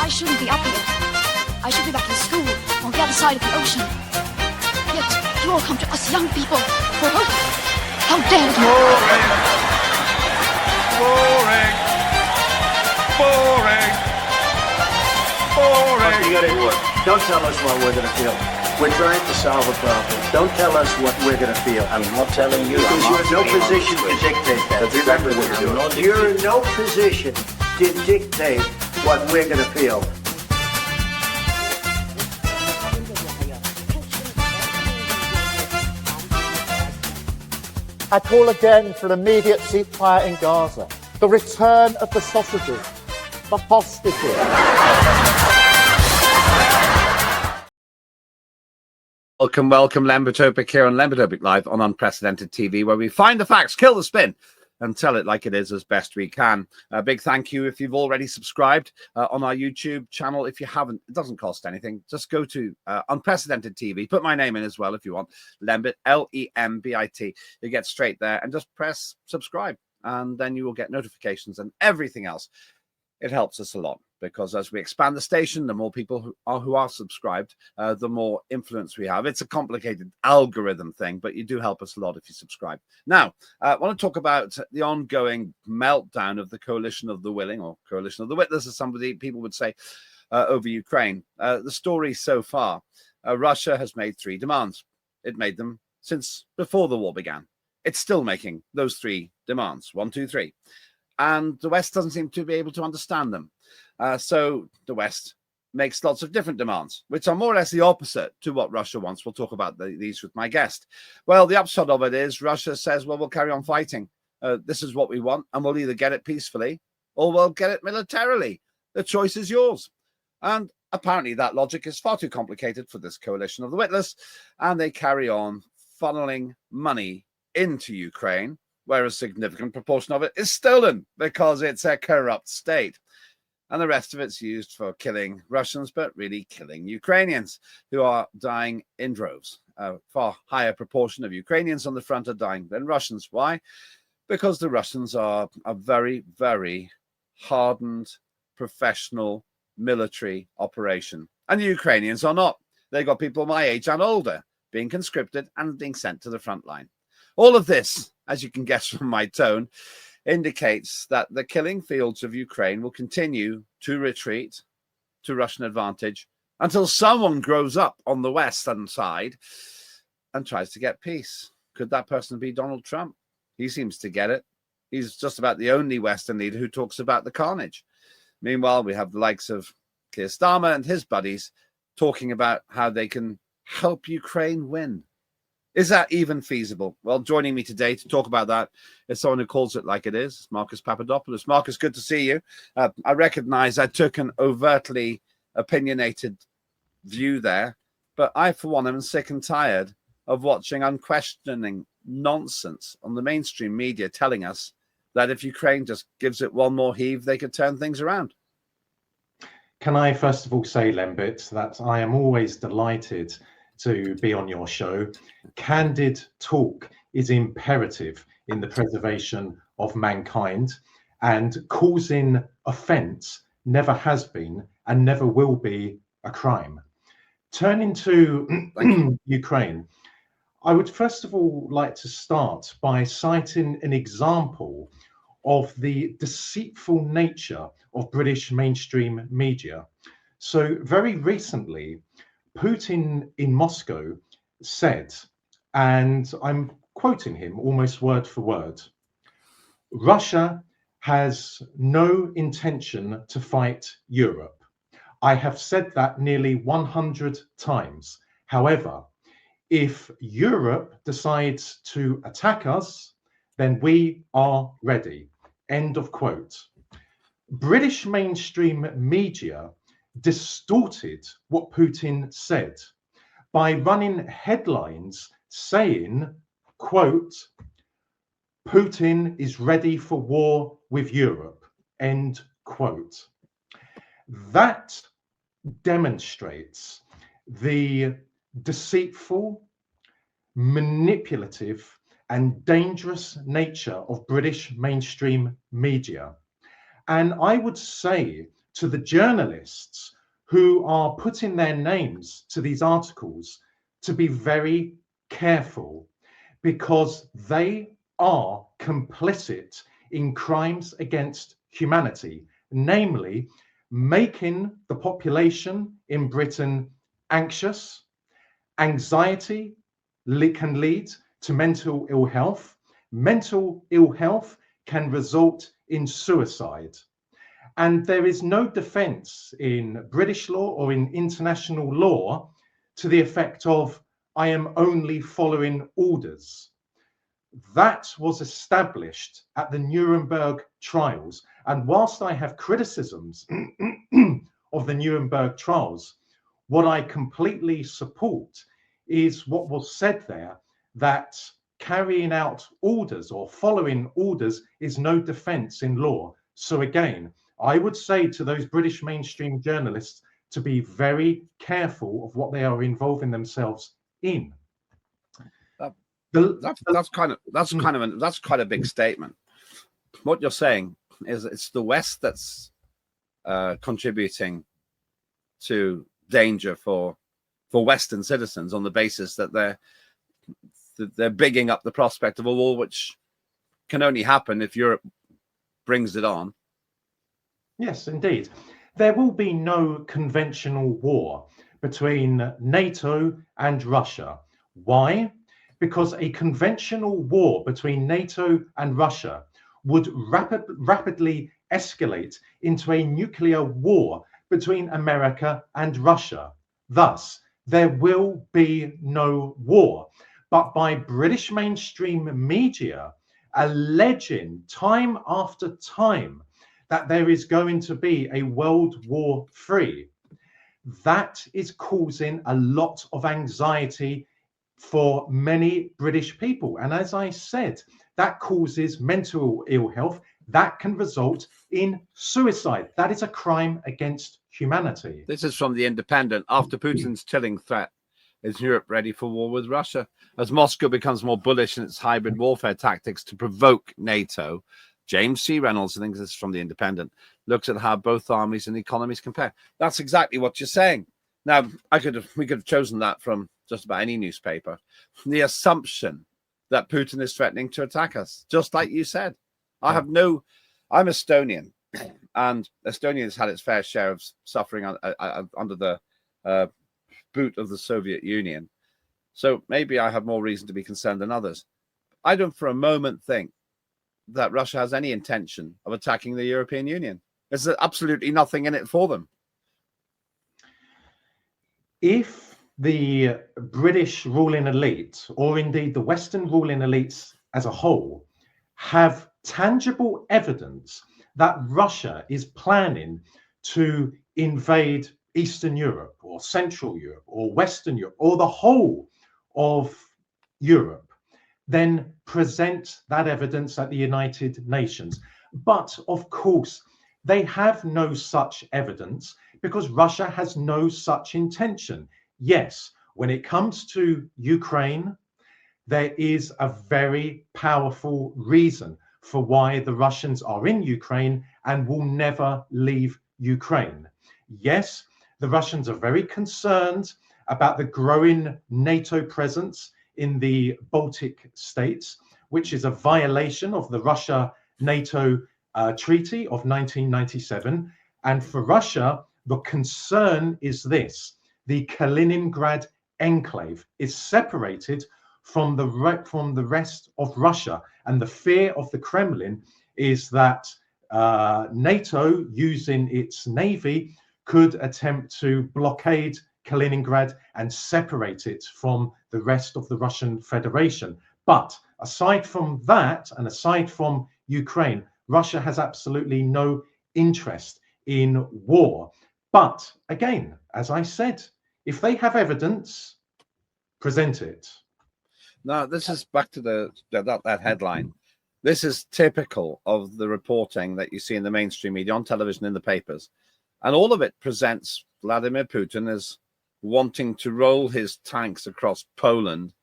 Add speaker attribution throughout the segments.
Speaker 1: I shouldn't be up here. I should be back in school on the other side of the ocean. Yet you all come to us young people for hope. How dare you!
Speaker 2: Boring. Boring. Boring.
Speaker 3: You got it. Don't tell us what we're going to feel. We're trying to solve a problem. Don't tell us what we're going to feel.
Speaker 4: I'm not telling you.
Speaker 3: Because you're in no position to dictate that. Remember what you're doing. You're in no position to dictate what we're going to feel.
Speaker 5: I call again for immediate ceasefire in Gaza, the return of the sausages, the hostages.
Speaker 2: Welcome, Lembit, Opik here on Lembit, Opik Live on Unprecedented TV, where we find the facts, kill the spin, and tell it like it is as best we can. A big thank you if you've already subscribed on our YouTube channel. If you haven't, it doesn't cost anything. Just go to Unprecedented TV, put my name in as well if you want, Lembit, Lembit. You get straight there and just press subscribe, and then you will get notifications and everything else. It helps us a lot, because as we expand the station, the more people who are subscribed, the more influence we have. It's a complicated algorithm thing, but you do help us a lot if you subscribe. Now, I want to talk about the ongoing meltdown of the coalition of the willing, or coalition of the witless, as people would say, over Ukraine. The story so far, Russia has made 3 demands. It made them since before the war began. It's still making those 3 demands, 1, 2, 3. And the West doesn't seem to be able to understand them. So the West makes lots of different demands, which are more or less the opposite to what Russia wants. We'll talk about these with my guest. Well, the upshot of it is Russia says, well, we'll carry on fighting. This is what we want, and we'll either get it peacefully or we'll get it militarily. The choice is yours. And apparently that logic is far too complicated for this coalition of the witless, and they carry on funneling money into Ukraine, where a significant proportion of it is stolen because it's a corrupt state. And the rest of it's used for killing Russians, but really killing Ukrainians, who are dying in droves. A far higher proportion of Ukrainians on the front are dying than Russians. Why? Because the Russians are a very, very hardened, professional military operation. And the Ukrainians are not. They've got people my age and older being conscripted and being sent to the front line. All of this, as you can guess from my tone, indicates that the killing fields of Ukraine will continue to retreat to Russian advantage until someone grows up on the Western side and tries to get peace. Could that person be Donald Trump? He seems to get it. He's just about the only Western leader who talks about the carnage. Meanwhile, we have the likes of Keir Starmer and his buddies talking about how they can help Ukraine win. Is that even feasible? Well, joining me today to talk about that is someone who calls it like it is, Marcus Papadopoulos. Marcus, good to see you. I recognize I took an overtly opinionated view there, but I, for one, am sick and tired of watching unquestioning nonsense on the mainstream media telling us that if Ukraine just gives it one more heave, they could turn things around.
Speaker 6: Can I first of all say, Lembit, that I am always delighted to be on your show. Candid talk is imperative in the preservation of mankind, and causing offence never has been and never will be a crime. Turning to Ukraine, I would first of all like to start by citing an example of the deceitful nature of British mainstream media. So very recently, Putin in Moscow said, and I'm quoting him almost word for word, Russia has no intention to fight Europe. I have said that nearly 100 times. However, if Europe decides to attack us, then we are ready. End of quote. British mainstream media distorted what Putin said by running headlines saying, quote, Putin is ready for war with Europe, end quote. That demonstrates the deceitful, manipulative, and dangerous nature of British mainstream media. And I would say to the journalists who are putting their names to these articles to be very careful, because they are complicit in crimes against humanity, namely making the population in Britain anxious. Anxiety can lead to mental ill health. Mental ill health can result in suicide. And there is no defense in British law or in international law to the effect of, I am only following orders. That was established at the Nuremberg trials. And whilst I have criticisms of the Nuremberg trials, what I completely support is what was said there, that carrying out orders or following orders is no defense in law. So again, I would say to those British mainstream journalists to be very careful of what they are involving themselves in.
Speaker 2: That's quite a big statement. What you're saying is it's the West that's contributing to danger for Western citizens on the basis that they're bigging up the prospect of a war which can only happen if Europe brings it on.
Speaker 6: Yes, indeed. There will be no conventional war between NATO and Russia. Why? Because a conventional war between NATO and Russia would rapidly escalate into a nuclear war between America and Russia. Thus, there will be no war. But by British mainstream media alleging time after time that there is going to be a World War III, that is causing a lot of anxiety for many British people. And as I said, that causes mental ill health. That can result in suicide. That is a crime against humanity.
Speaker 2: This is from The Independent. After Putin's chilling threat, is Europe ready for war with Russia? As Moscow becomes more bullish in its hybrid warfare tactics to provoke NATO, James C. Reynolds, I think this is from The Independent, looks at how both armies and economies compare. That's exactly what you're saying. Now, we could have chosen that from just about any newspaper. The assumption that Putin is threatening to attack us, just like you said. I'm Estonian, and Estonia has had its fair share of suffering under the boot of the Soviet Union. So maybe I have more reason to be concerned than others. I don't for a moment think that Russia has any intention of attacking the European Union. There's absolutely nothing in it for them.
Speaker 6: If the British ruling elite, or indeed the Western ruling elites as a whole, have tangible evidence that Russia is planning to invade Eastern Europe or Central Europe or Western Europe or the whole of Europe, then present that evidence at the United Nations. But of course, they have no such evidence because Russia has no such intention. Yes, when it comes to Ukraine, there is a very powerful reason for why the Russians are in Ukraine and will never leave Ukraine. Yes, the Russians are very concerned about the growing NATO presence in the Baltic states, which is a violation of the Russia-NATO Treaty of 1997. And for Russia, the concern is this: the Kaliningrad enclave is separated from the rest of Russia. And the fear of the Kremlin is that NATO, using its navy, could attempt to blockade Kaliningrad and separate it from the rest of the Russian Federation. But aside from that, and aside from Ukraine, Russia has absolutely no interest in war. But again, as I said, if they have evidence, present it.
Speaker 2: Now, this is back to that headline. This is typical of the reporting that you see in the mainstream media, on television, in the papers. And all of it presents Vladimir Putin as wanting to roll his tanks across Poland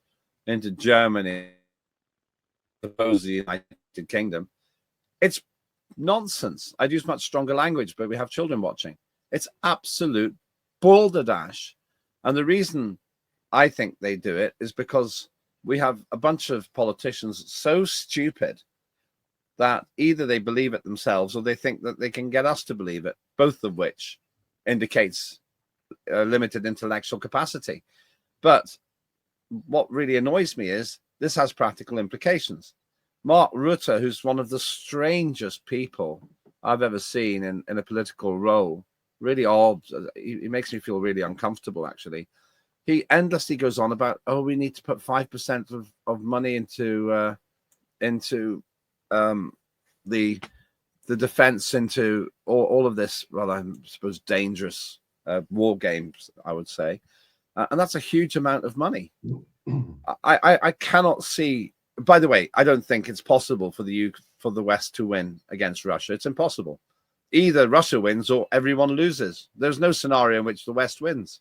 Speaker 2: into Germany, suppose the United Kingdom. It's nonsense. I'd use much stronger language, but we have children watching. It's absolute balderdash. And the reason I think they do it is because we have a bunch of politicians so stupid that either they believe it themselves or they think that they can get us to believe it, both of which indicates limited intellectual capacity. But what really annoys me is this has practical implications. Mark Rutte, who's one of the strangest people I've ever seen in a political role, really odd. He makes me feel really uncomfortable, actually. He endlessly goes on about, oh, we need to put 5% of money into the defense, into all of this, well, I suppose, dangerous war games, I would say. And that's a huge amount of money. I cannot see. By the way, I don't think it's possible for the West to win against Russia. It's impossible. Either Russia wins or everyone loses. There's no scenario in which the West wins.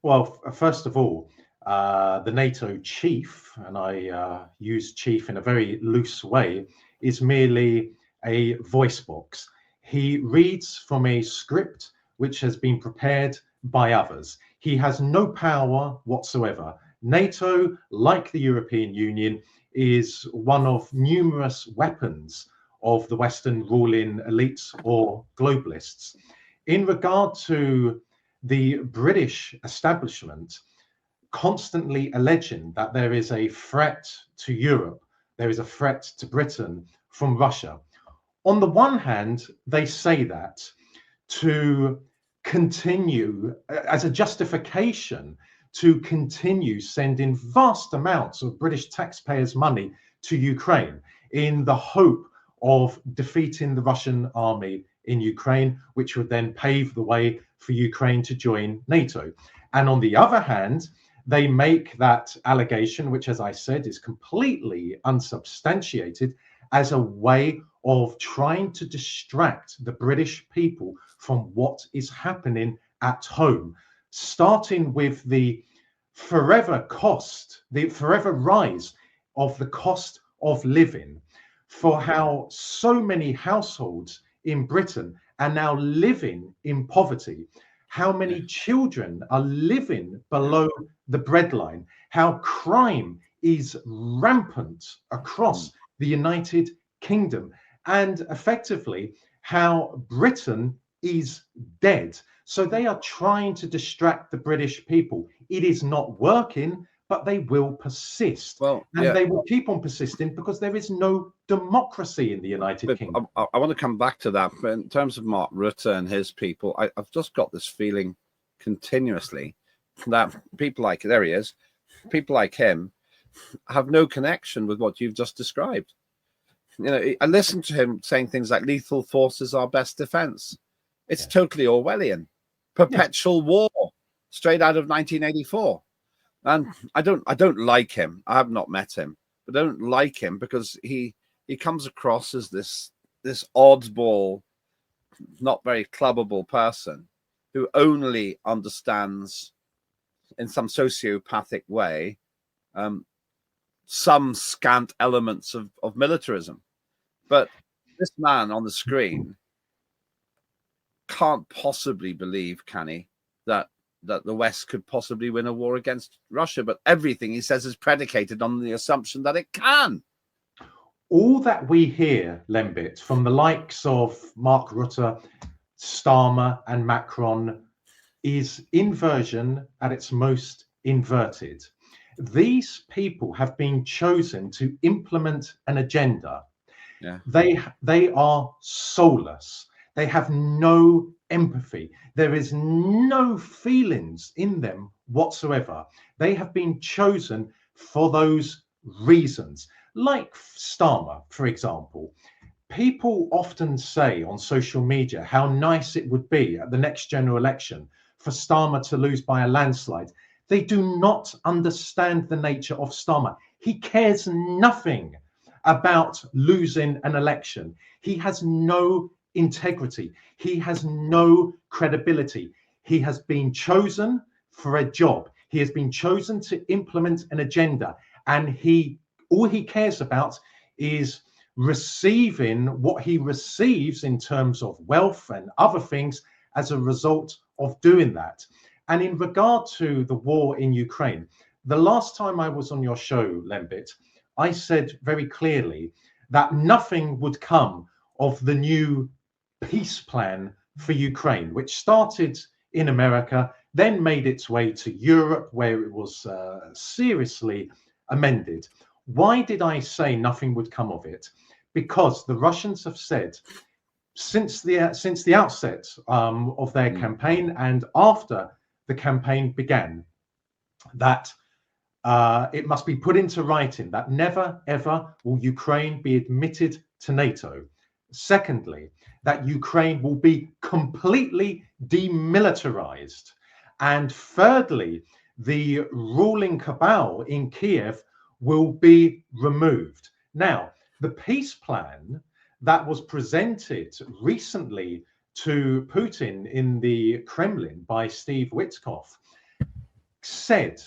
Speaker 6: Well, first of all, the NATO chief, and I use chief in a very loose way, is merely a voice box. He reads from a script which has been prepared by others. He has no power whatsoever. NATO, like the European Union, is one of numerous weapons of the Western ruling elites or globalists. In regard to the British establishment constantly alleging that there is a threat to Europe, there is a threat to Britain from Russia. On the one hand, they say that to continue as a justification to continue sending vast amounts of British taxpayers' money to Ukraine in the hope of defeating the Russian army in Ukraine, which would then pave the way for Ukraine to join NATO. And on the other hand, they make that allegation, which, as I said, is completely unsubstantiated, as a way of trying to distract the British people from what is happening at home, starting with the forever rise of the cost of living, for how so many households in Britain are now living in poverty, how many children are living below the breadline, how crime is rampant across the United Kingdom, and effectively how Britain is dead. So they are trying to distract the British people. It is not working, but they will persist.
Speaker 2: Well,
Speaker 6: and they will keep on persisting because there is no democracy in the United Kingdom.
Speaker 2: I want to come back to that. But in terms of Mark Rutte and his people, I've just got this feeling continuously that people like, there he is, people like him have no connection with what you've just described. You know, I listened to him saying things like lethal force is our best defense. It's totally Orwellian. Perpetual war, straight out of 1984. And I don't like him. I have not met him, but I don't like him because he comes across as this oddball, not very clubbable person who only understands in some sociopathic way some scant elements of militarism. But this man on the screen can't possibly believe, can he, that the West could possibly win a war against Russia. But everything he says is predicated on the assumption that it can.
Speaker 6: All that we hear, Lembit, from the likes of Mark Rutte, Starmer and Macron is inversion at its most inverted. These people have been chosen to implement an agenda.
Speaker 2: Yeah.
Speaker 6: They are soulless. They have no empathy. There is no feelings in them whatsoever. They have been chosen for those reasons. Like Starmer, for example. People often say on social media how nice it would be at the next general election for Starmer to lose by a landslide. They do not understand the nature of Starmer. He cares nothing about losing an election. He has no integrity. He has no credibility. He has been chosen for a job. He has been chosen to implement an agenda, and all he cares about is receiving what he receives in terms of wealth and other things as a result of doing that. And in regard to the war in Ukraine, the last time I was on your show, Lembit, I said very clearly that nothing would come of the new peace plan for Ukraine, which started in America, then made its way to Europe, where it was seriously amended. Why did I say nothing would come of it? Because the Russians have said since the outset of their campaign and after the campaign began that it must be put into writing that never ever will Ukraine be admitted to NATO. Secondly, that Ukraine will be completely demilitarized. And thirdly, the ruling cabal in Kiev will be removed. Now, the peace plan that was presented recently to Putin in the Kremlin by Steve Witkoff said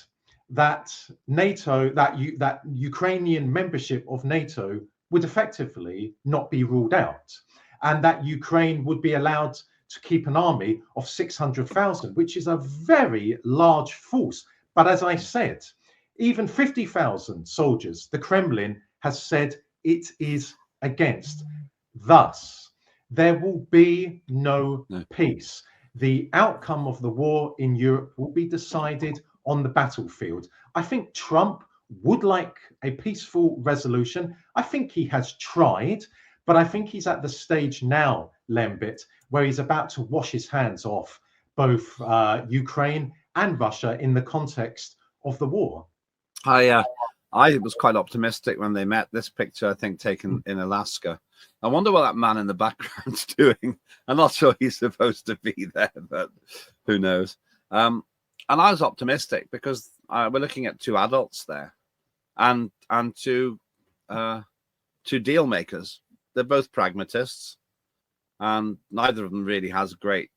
Speaker 6: that NATO, that Ukrainian membership of NATO would effectively not be ruled out, and that Ukraine would be allowed to keep an army of 600,000, which is a very large force. But as I said, even 50,000 soldiers, the Kremlin has said it is against. Thus, there will be no peace. The outcome of the war in Europe will be decided on the battlefield. I think Trump would like a peaceful resolution. I think he has tried, but I think he's at the stage now, Lembit, where he's about to wash his hands off both Ukraine and Russia in the context of the war.
Speaker 2: I was quite optimistic when they met. This picture, I think, taken in Alaska. I wonder what that man in the background's doing. I'm not sure he's supposed to be there, but who knows? And I was optimistic because we're looking at two adults there, and two deal makers. They're both pragmatists, and neither of them really has great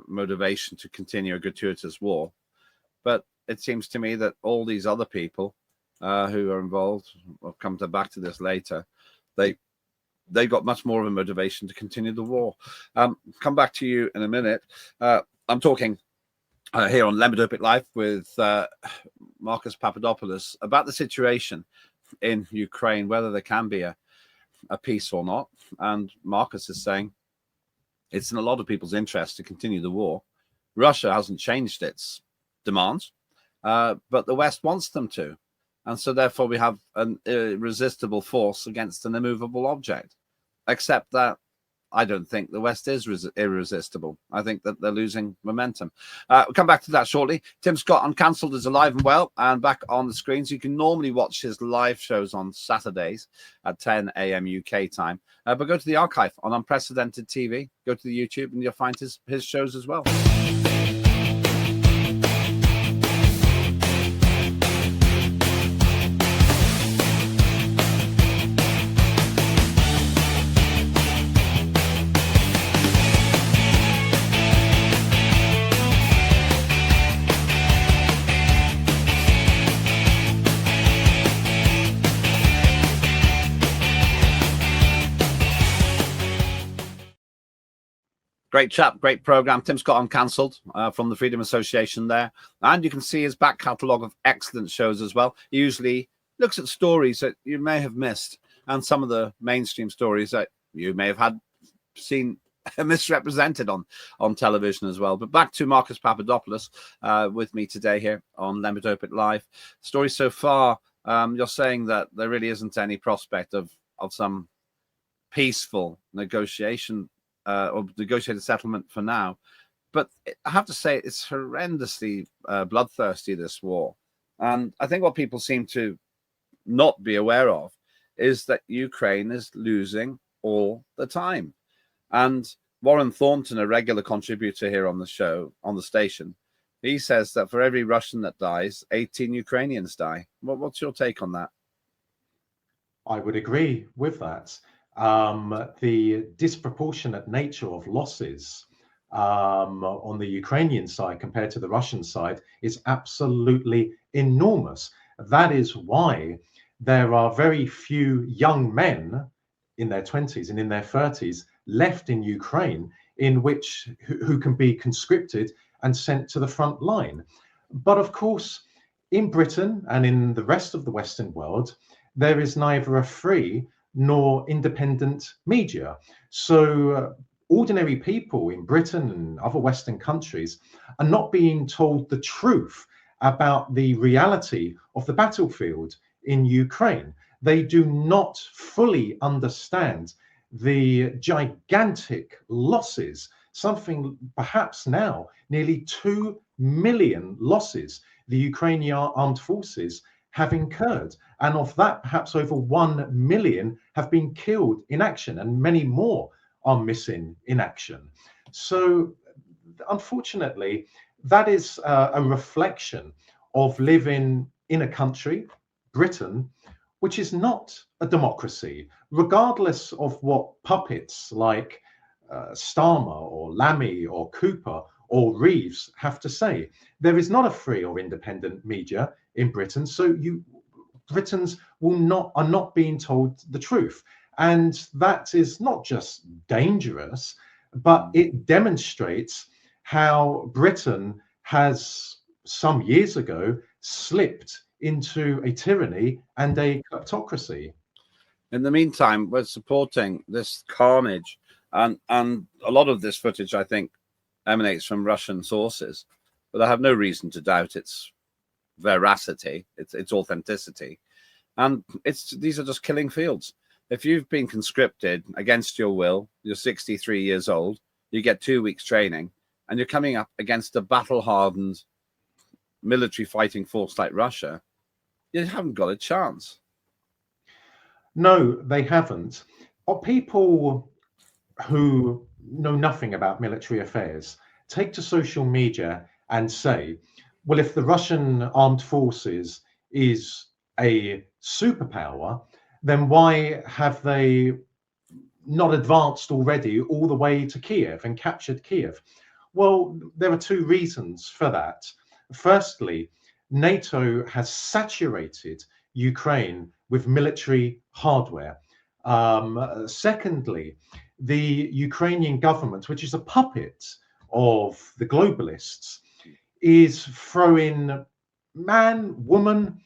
Speaker 2: motivation to continue a gratuitous war. But it seems to me that all these other people who are involved, we'll come back to this later, they got much more of a motivation to continue the war. Come back to you in a minute. I'm talking here on Lembit Opik Live with Marcus Papadopoulos about the situation in Ukraine, whether there can be a peace or not. And Marcus is saying it's in a lot of people's interest to continue the war. Russia hasn't changed its demands, but the West wants them to. And so therefore we have an irresistible force against an immovable object, except that I don't think the West is irresistible. I think that they're losing momentum. We'll come back to that shortly. Tim Scott Uncancelled is alive and well and back on the screens. You can normally watch his live shows on Saturdays at 10 a.m. UK time. But go to the archive on Unprecedented TV. Go to the YouTube and you'll find his shows as well. Great chap, great program. Tim Scott Uncancelled from the Freedom Association there. And you can see his back catalogue of excellent shows as well. He usually looks at stories that you may have missed and some of the mainstream stories that you may have seen misrepresented on television as well. But back to Marcus Papadopoulos with me today here on Lembit Opik Live. Story so far, you're saying that there really isn't any prospect of some peaceful negotiation or negotiated settlement for now. But I have to say it's horrendously bloodthirsty, this war. And I think what people seem to not be aware of is that Ukraine is losing all the time. And Warren Thornton, a regular contributor here on the show, on the station, he says that for every Russian that dies, 18 Ukrainians die. What's your take on that?
Speaker 6: I would agree with that. The disproportionate nature of losses on the Ukrainian side compared to the Russian side is absolutely enormous. That is why there are very few young men in their 20s and in their 30s left in Ukraine, in which who can be conscripted and sent to the front line. But of course, in Britain and in the rest of the Western world, there is neither a free nor independent media. So ordinary people in Britain and other Western countries are not being told the truth about the reality of the battlefield in Ukraine. They do not fully understand the gigantic losses, something perhaps now nearly 2 million losses the Ukrainian armed forces have incurred. And of that, perhaps over 1 million have been killed in action, and many more are missing in action. So unfortunately, that is a reflection of living in a country, Britain, which is not a democracy, regardless of what puppets like Starmer or Lammy or Cooper or Reeves have to say. There is not a free or independent media in Britain, so Britons are not being told the truth. And that is not just dangerous, but it demonstrates how Britain has some years ago slipped into a tyranny and a kleptocracy.
Speaker 2: In the meantime, we're supporting this carnage, and a lot of this footage, I think, emanates from Russian sources, but I have no reason to doubt its veracity, its authenticity. And these are just killing fields. If you've been conscripted against your will, you're 63 years old, you get 2 weeks training, and you're coming up against a battle-hardened military fighting force like Russia, you haven't got a chance.
Speaker 6: No, they haven't. Or people who know nothing about military affairs take to social media and say, well, if the Russian armed forces is a superpower, then why have they not advanced already all the way to Kiev and captured Kiev? Well, there are two reasons for that. Firstly, NATO has saturated Ukraine with military hardware. Secondly, the Ukrainian government, which is a puppet of the globalists, is throwing man, woman,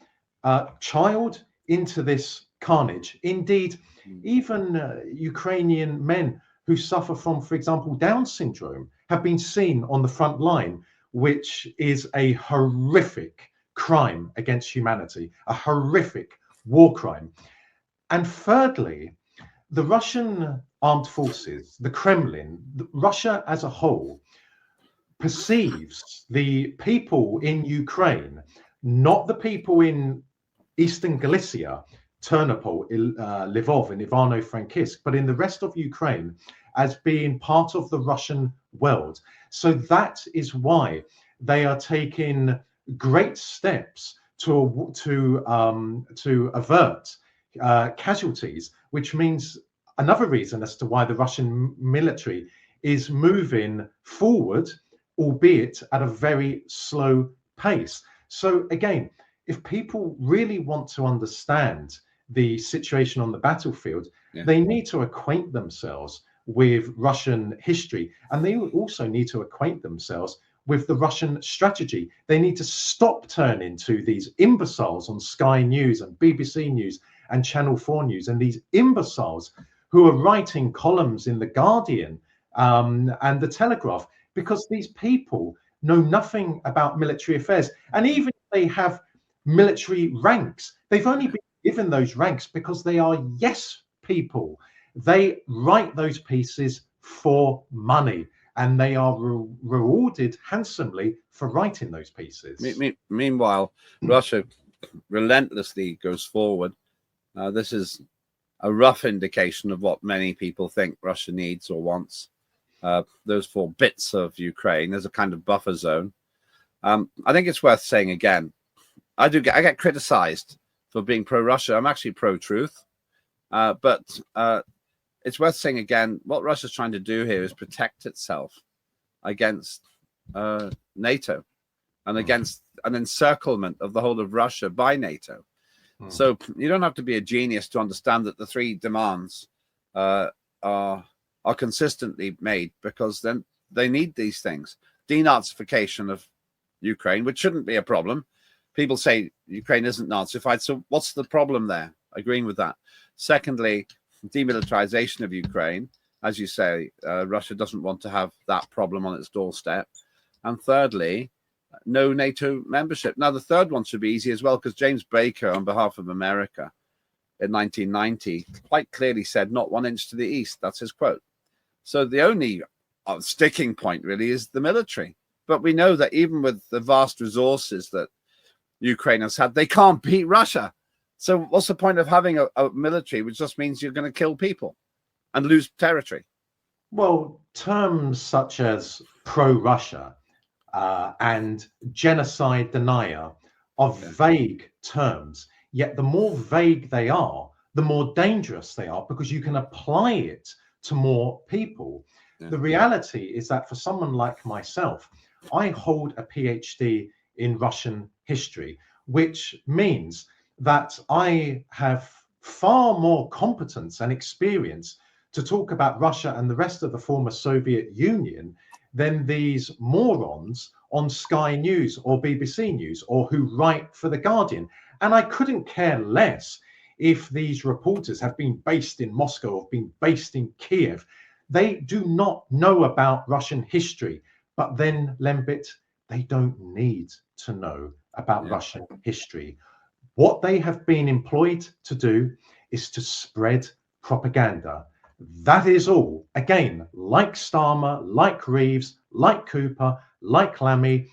Speaker 6: child into this carnage. Indeed, even Ukrainian men who suffer from, for example, Down syndrome have been seen on the front line, which is a horrific crime against humanity, a horrific war crime. And thirdly, the Russian armed forces, the Kremlin, Russia as a whole, perceives the people in Ukraine, not the people in Eastern Galicia, Ternopil, Lvov, and Ivano-Frankivsk, but in the rest of Ukraine, as being part of the Russian world. So that is why they are taking great steps to avert casualties, which means another reason as to why the Russian military is moving forward, albeit at a very slow pace. So again, if people really want to understand the situation on the battlefield, they need to acquaint themselves with Russian history, and they also need to acquaint themselves with the Russian strategy. They need to stop turning to these imbeciles on Sky News and BBC News and Channel 4 News, and these imbeciles who are writing columns in The Guardian and The Telegraph, because these people know nothing about military affairs. And even if they have military ranks, they've only been given those ranks because they are yes people. They write those pieces for money, and they are rewarded handsomely for writing those pieces.
Speaker 2: Meanwhile, Russia relentlessly goes forward. This is a rough indication of what many people think Russia needs or wants. Those 4 bits of Ukraine as a kind of buffer zone. I think it's worth saying again, I get criticized for being pro-Russia. I'm actually pro-truth. But it's worth saying again, what Russia's trying to do here is protect itself against NATO and against an encirclement of the whole of Russia by NATO. So you don't have to be a genius to understand that the 3 demands are consistently made, because then they need these things. Denazification of Ukraine, which shouldn't be a problem. People say Ukraine isn't Nazified, so what's the problem there? Agreeing with that. Secondly, demilitarization of Ukraine. As you say, Russia doesn't want to have that problem on its doorstep. And thirdly, no NATO membership. Now, the third one should be easy as well, because James Baker, on behalf of America in 1990, quite clearly said, not 1 inch to the east. That's his quote. So the only sticking point really is the military. But we know that even with the vast resources that Ukraine has had, they can't beat Russia. So what's the point of having a military, which just means you're going to kill people and lose territory?
Speaker 6: Well, terms such as pro-Russia and genocide denier are vague terms, yet the more vague they are, the more dangerous they are, because you can apply it to more people. The reality is that for someone like myself, I hold a PhD in Russian history, which means that I have far more competence and experience to talk about Russia and the rest of the former Soviet Union than these morons on Sky News or BBC News, or who write for The Guardian. And I couldn't care less if these reporters have been based in Moscow or been based in Kiev. They do not know about Russian history. But then, Lembit, they don't need to know about Russian history. What they have been employed to do is to spread propaganda. That is all. Again, like Starmer, like Reeves, like Cooper, like Lammy,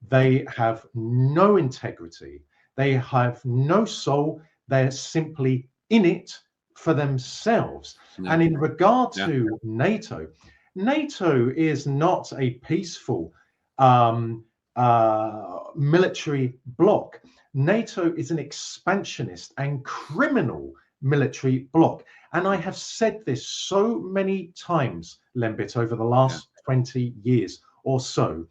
Speaker 6: they have no integrity. They have no soul. They're simply in it for themselves. And in regard to NATO, NATO is not a peaceful military bloc. NATO is an expansionist and criminal military bloc. And I have said this so many times, Lembit, over the last 20 years or so.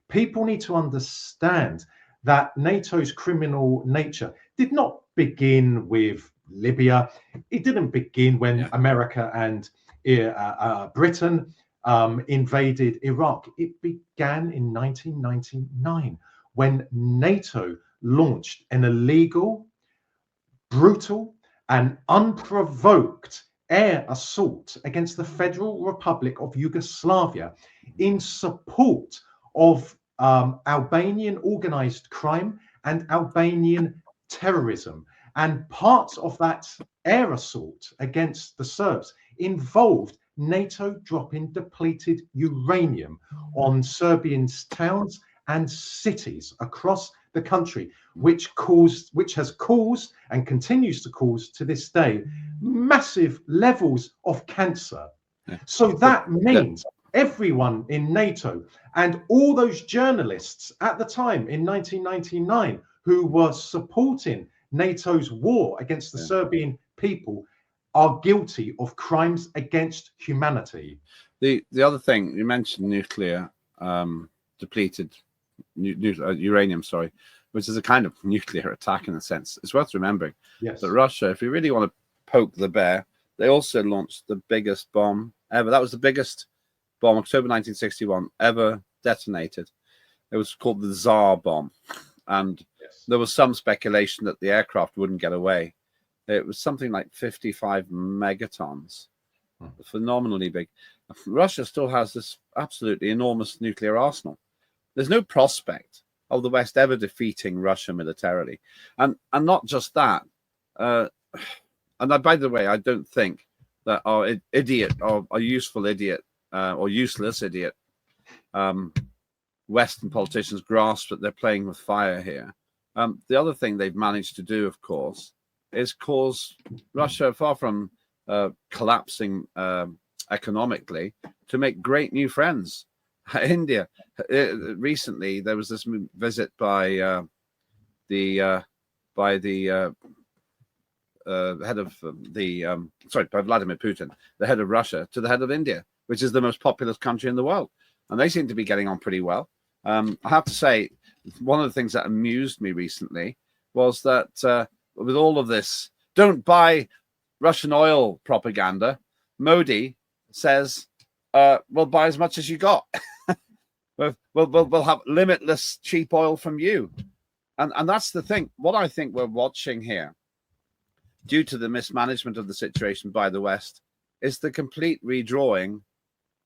Speaker 6: People need to understand that NATO's criminal nature did not begin with Libya. It didn't begin when America and Britain invaded Iraq. It began in 1999 when NATO launched an illegal, brutal, and unprovoked air assault against the Federal Republic of Yugoslavia in support of Albanian organized crime and Albanian terrorism. And parts of that air assault against the Serbs involved NATO dropping depleted uranium on Serbian towns and cities across the country, which has caused and continues to cause to this day massive levels of cancer. So that means everyone in NATO and all those journalists at the time in 1999 who were supporting NATO's war against the Serbian people are guilty of crimes against humanity.
Speaker 2: The other thing, you mentioned nuclear, depleted uranium, which is a kind of nuclear attack in a sense. It's worth remembering that Russia, if you really want to poke the bear, they also launched the biggest bomb ever. That was the biggest bomb, October 1961, ever detonated. It was called the Tsar bomb. And there was some speculation that the aircraft wouldn't get away. It was something like 55 megatons, phenomenally big. Russia still has this absolutely enormous nuclear arsenal. There's no prospect of the West ever defeating Russia militarily. And not just that. And by the way, I don't think that our idiot or a useful idiot or useless idiot Western politicians grasp that they're playing with fire here. The other thing they've managed to do, of course, is cause Russia, far from collapsing economically, to make great new friends. India. Recently, there was this visit by the head of by Vladimir Putin, the head of Russia, to the head of India, which is the most populous country in the world, and they seem to be getting on pretty well. I have to say, one of the things that amused me recently was that with all of this "don't buy Russian oil" propaganda, Modi says, we'll buy as much as you got. we'll have limitless cheap oil from you. And that's the thing. What I think we're watching here, due to the mismanagement of the situation by the West, is the complete redrawing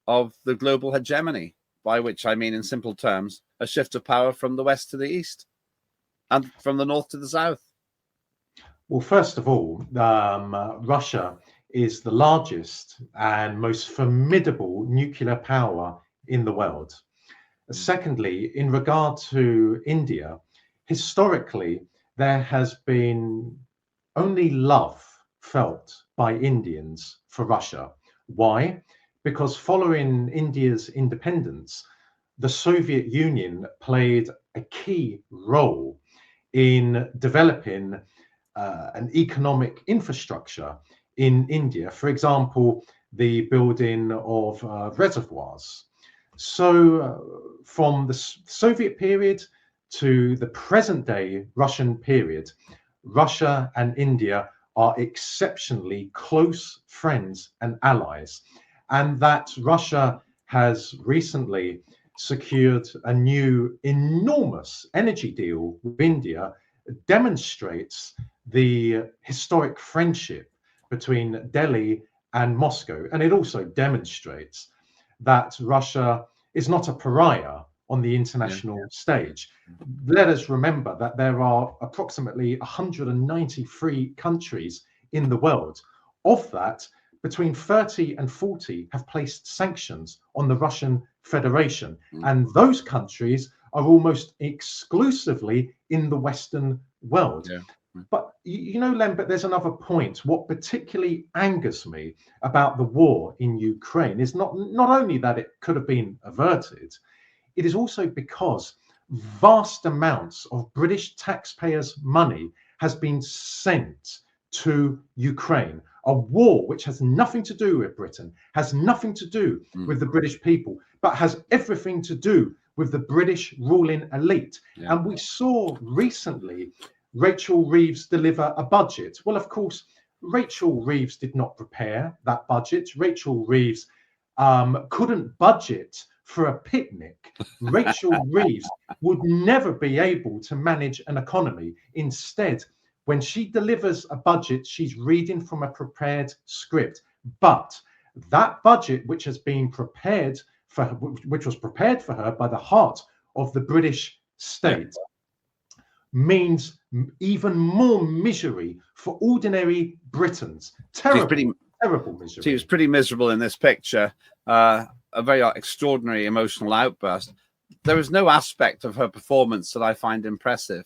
Speaker 2: of the global hegemony, by which I mean, in simple terms, a shift of power from the West to the East and from the North to the South.
Speaker 6: Well, first of all, Russia is the largest and most formidable nuclear power in the world. Secondly, in regard to India, historically, there has been only love felt by Indians for Russia. Why? Because following India's independence, the Soviet Union played a key role in developing an economic infrastructure in India. For example, the building of reservoirs. So from the Soviet period to the present day Russian period, Russia and India are exceptionally close friends and allies. And that Russia has recently secured a new enormous energy deal with India demonstrates the historic friendship between Delhi and Moscow. And it also demonstrates that Russia is not a pariah on the international stage. Let us remember that there are approximately 193 countries in the world. Of that, between 30 and 40 have placed sanctions on the Russian Federation. And those countries are almost exclusively in the Western world. But you know, Lembit, there's another point. What particularly angers me about the war in Ukraine is not only that it could have been averted, it is also because vast amounts of British taxpayers' money has been sent to Ukraine. A war which has nothing to do with Britain, has nothing to do with the British people, but has everything to do with the British ruling elite. And we saw recently Rachel Reeves deliver a budget. Well, of course, Rachel Reeves did not prepare that budget. Rachel Reeves couldn't budget for a picnic. Rachel Reeves would never be able to manage an economy. Instead, when she delivers a budget, she's reading from a prepared script. But that budget, which has been prepared for her, which was prepared for her by the heart of the British state, means even more misery for ordinary Britons. Terrible misery.
Speaker 2: She was pretty miserable in this picture. A very extraordinary emotional outburst. There is no aspect of her performance that I find impressive.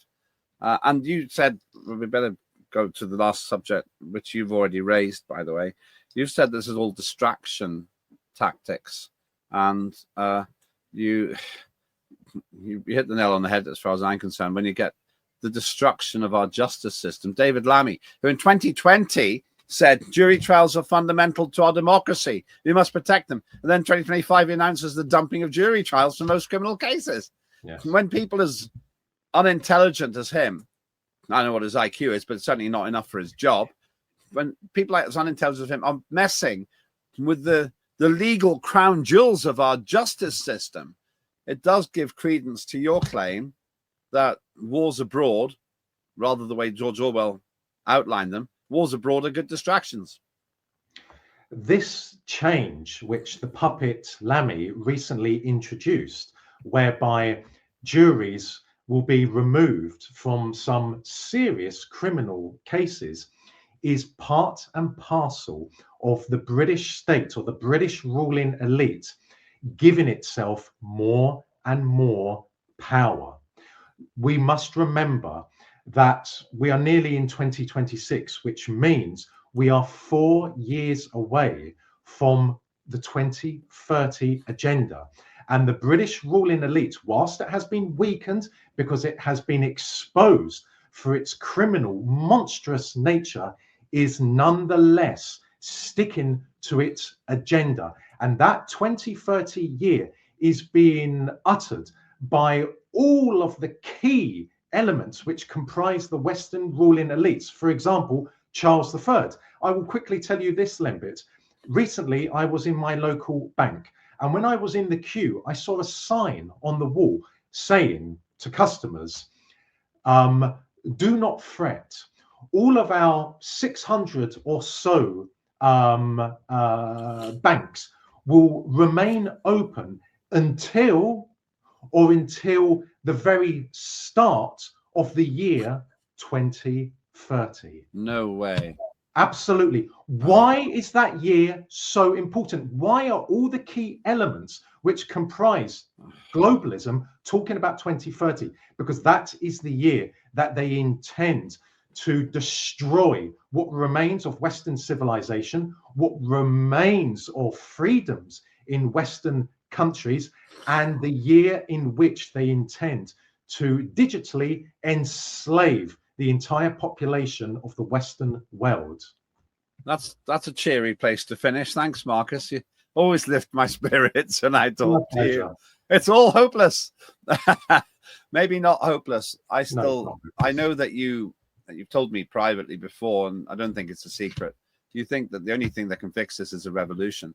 Speaker 2: And you said, we better go to the last subject, which you've already raised, by the way. You've said this is all distraction tactics. And you hit the nail on the head as far as I'm concerned when you get the destruction of our justice system. David Lammy, who in 2020 said jury trials are fundamental to our democracy. We must protect them. And then 2025 he announces the dumping of jury trials for most criminal cases.
Speaker 6: Yes.
Speaker 2: When people as unintelligent as him, I don't know what his IQ is, but it's certainly not enough for his job. When people like as unintelligent as him are messing with the legal crown jewels of our justice system, it does give credence to your claim that wars abroad, rather the way George Orwell outlined them, wars abroad are good distractions.
Speaker 6: This change, which the puppet Lammy recently introduced, whereby juries will be removed from some serious criminal cases, is part and parcel of the British state or the British ruling elite giving itself more and more power. We must remember that we are nearly in 2026, which means we are 4 years away from the 2030 agenda. And the British ruling elite, whilst it has been weakened because it has been exposed for its criminal, monstrous nature, is nonetheless sticking to its agenda. And that 2030 year is being uttered by all of the key elements which comprise the Western ruling elites. For example, Charles III. I will quickly tell you this, Lembit. recently I was in my local bank, and when I was in the queue, I saw a sign on the wall saying to customers, do not fret. All of our 600 or so banks will remain open until the very start of the year 2030.
Speaker 2: No way.
Speaker 6: Absolutely. Why is that year so important? Why are all the key elements which comprise globalism talking about 2030? Because that is the year that they intend to destroy what remains of Western civilization, what remains of freedoms in Western countries, and the year in which they intend to digitally enslave the entire population of the Western world.
Speaker 2: That's a cheery place to finish. Thanks, Marcus. You always lift my spirits when I talk to you. It's all hopeless. Maybe not hopeless. I know that you've told me privately before, and I don't think it's a secret. You think that the only thing that can fix this is a revolution.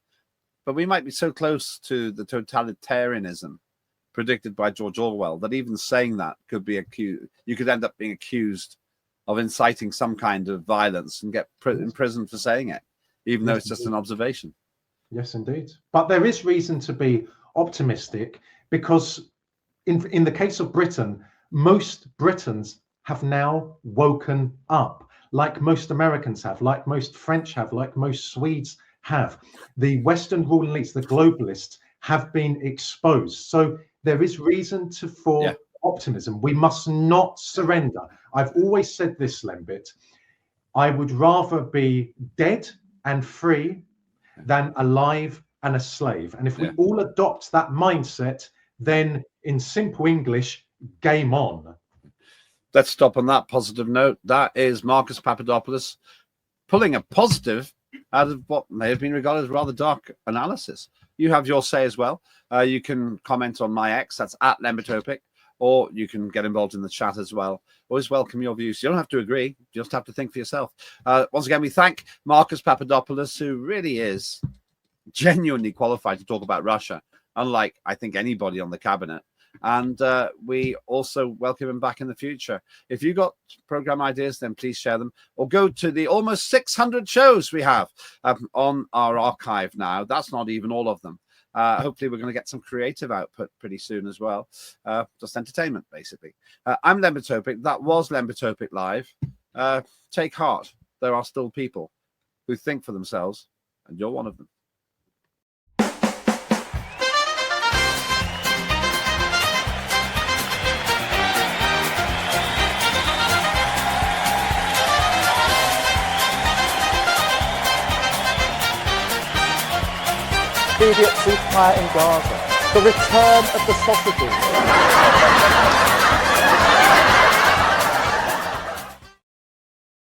Speaker 2: But we might be so close to the totalitarianism predicted by George Orwell that even saying that could be accused. You could end up being accused of inciting some kind of violence and get imprisoned for saying it, even though it's just an observation.
Speaker 6: Yes, indeed. But there is reason to be optimistic, because in the case of Britain, most Britons have now woken up, like most Americans have, like most French have, like most Swedes have. The Western ruling elites, the globalists, have been exposed. So there is reason for optimism. We must not surrender. I've always said this, Lembit. I would rather be dead and free than alive and a slave. And if we all adopt that mindset, then in simple English, game on.
Speaker 2: Let's stop on that positive note. That is Marcus Papadopoulos pulling a positive out of what may have been regarded as rather dark analysis. You have your say as well. You can comment on my X, that's at Lembit Opik, or you can get involved in the chat as well. Always welcome your views. You don't have to agree, you just have to think for yourself. Once again, we thank Marcus Papadopoulos, who really is genuinely qualified to talk about Russia, unlike, I think, anybody on the cabinet. And we also welcome him back in the future. If you got program ideas, then please share them, or go to the almost 600 shows we have on our archive now. That's not even all of them. Hopefully we're going to get some creative output pretty soon as well. Just entertainment, basically. I'm Lembit Opik. That was Lembit Opik Live. Take heart. There are still people who think for themselves, and you're one of them.
Speaker 5: Immediate ceasefire in Gaza, the return of the sausages.